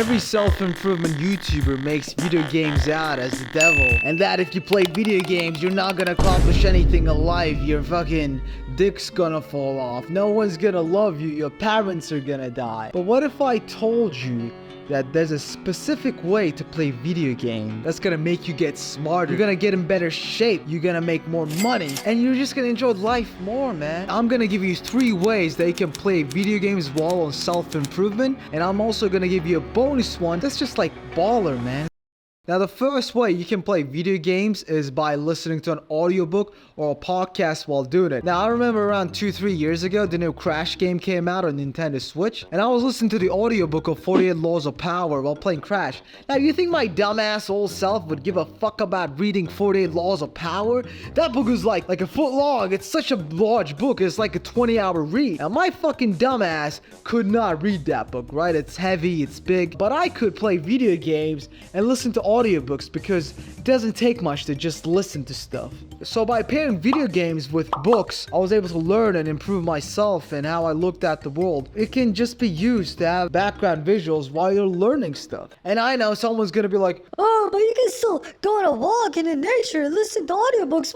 Every self-improvement YouTuber makes video games out as the devil, and that if you play video games, you're not gonna accomplish anything in life. Your fucking dick's gonna fall off. No one's gonna love you. Your parents are gonna die. But what if I told you that there's a specific way to play video game that's gonna make you get smarter? You're gonna get in better shape, you're gonna make more money, and you're just gonna enjoy life more, man. I'm gonna give you 3 ways that you can play video games while on self-improvement, and I'm also gonna give you a bonus one that's just like baller, man. Now, the first way you can play video games is by listening to an audiobook or a podcast while doing it. Now, I remember around 2-3 years ago, the new Crash game came out on Nintendo Switch, and I was listening to the audiobook of 48 Laws of Power while playing Crash. Now, you think my dumbass old self would give a fuck about reading 48 Laws of Power? That book is like a foot long. It's such a large book. It's like a 20-hour read. Now, my fucking dumbass could not read that book, right? It's heavy, it's big, but I could play video games and listen to audiobooks because it doesn't take much to just listen to stuff. So by pairing video games with books, I was able to learn and improve myself and how I looked at the world. It can just be used to have background visuals while you're learning stuff. And I know someone's gonna be like, oh, but you can still go on a walk in the nature and listen to audiobooks.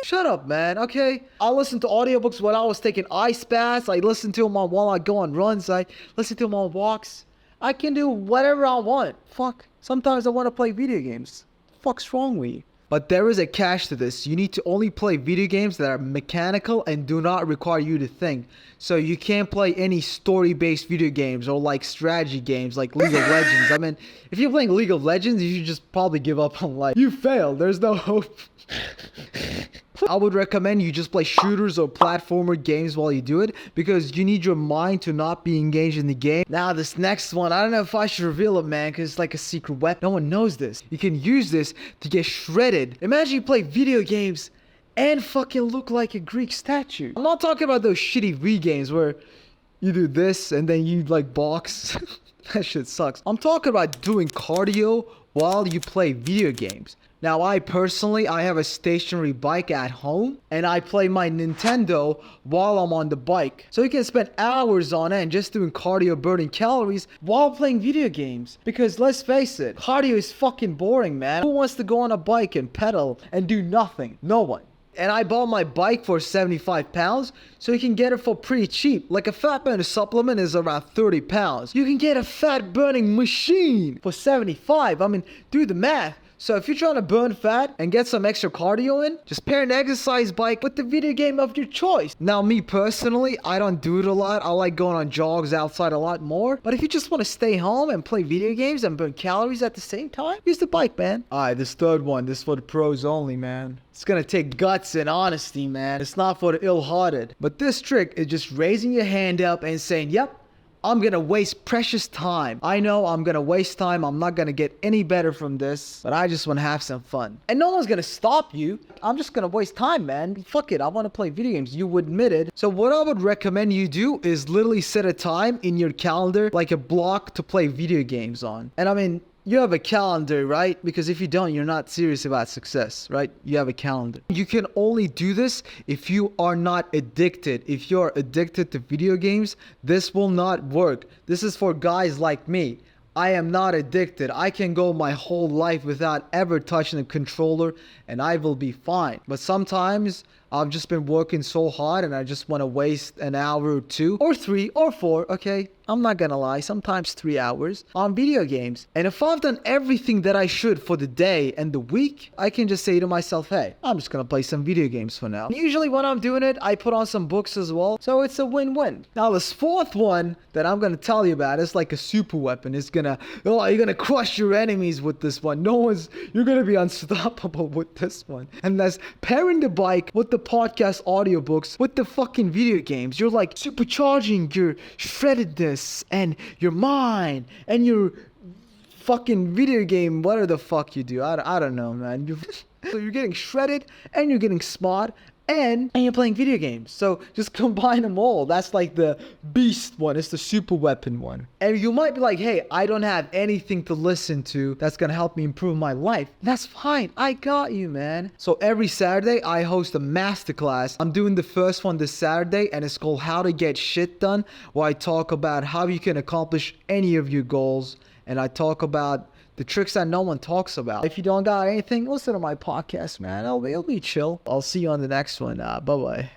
Shut up, man, okay? I listened to audiobooks when I was taking ice baths. I listened to them while I go on runs. I listen to them on walks. I can do whatever I want. Fuck. Sometimes I want to play video games. Fuck's wrong with you? But there is a catch to this. You need to only play video games that are mechanical and do not require you to think. So you can't play any story-based video games or like strategy games like League of Legends. I mean, if you're playing League of Legends, you should just probably give up on life. You failed. There's no hope. I would recommend you just play shooters or platformer games while you do it, because you need your mind to not be engaged in the game. Now this next one, I don't know if I should reveal it, man, because it's like a secret weapon. No one knows this. You can use this to get shredded. Imagine you play video games and fucking look like a Greek statue. I'm not talking about those shitty Wii games where you do this and then you like box. That shit sucks. I'm talking about doing cardio while you play video games. Now, I have a stationary bike at home, and I play my Nintendo while I'm on the bike. So you can spend hours on end just doing cardio, burning calories while playing video games. Because let's face it, cardio is fucking boring, man. Who wants to go on a bike and pedal and do nothing? No one. And I bought my bike for 75 pounds, so you can get it for pretty cheap. Like a fat burner supplement is around 30 pounds. You can get a fat burning machine for 75. I mean, do the math. So if you're trying to burn fat and get some extra cardio in, just pair an exercise bike with the video game of your choice. Now, me personally, I don't do it a lot. I like going on jogs outside a lot more. But if you just want to stay home and play video games and burn calories at the same time, use the bike, man. Alright, this third one, this is for the pros only, man. It's gonna take guts and honesty, man. It's not for the ill-hearted. But this trick is just raising your hand up and saying, yep, I'm gonna waste precious time. I know I'm gonna waste time. I'm not gonna get any better from this, but I just wanna have some fun. And no one's gonna stop you. I'm just gonna waste time, man. Fuck it, I wanna play video games. You admit it. So what I would recommend you do is literally set a time in your calendar, like a block to play video games on. And I mean, you have a calendar, right? Because if you don't, you're not serious about success, right? You have a calendar. You can only do this if you are not addicted. If you're addicted to video games, this will not work. This is for guys like me. I am not addicted. I can go my whole life without ever touching a controller and I will be fine. But sometimes I've just been working so hard and I just want to waste an hour or 2 or 3 or 4, okay? I'm not gonna lie, sometimes 3 hours on video games. And if I've done everything that I should for the day and the week, I can just say to myself, hey, I'm just gonna play some video games for now. Usually when I'm doing it, I put on some books as well. So it's a win-win. Now this fourth one that I'm gonna tell you about is like a super weapon. It's gonna, you're gonna crush your enemies with this one. You're gonna be unstoppable with this one. And that's pairing the bike with the podcast audiobooks with the fucking video games. You're like supercharging your shreddedness and your mind and your fucking video game, whatever the fuck you do. I don't know, man. So you're getting shredded and you're getting smart and you're playing video games. So just combine them all. That's like the beast one. It's the super weapon one. And you might be like, hey, I don't have anything to listen to that's gonna help me improve my life. That's fine. I got you, man. So every Saturday, I host a masterclass. I'm doing the first one this Saturday, and it's called How to Get Shit Done, where I talk about how you can accomplish any of your goals and I talk about the tricks that no one talks about. If you don't got anything, listen to my podcast, man. It'll be chill. I'll see you on the next one. Bye bye.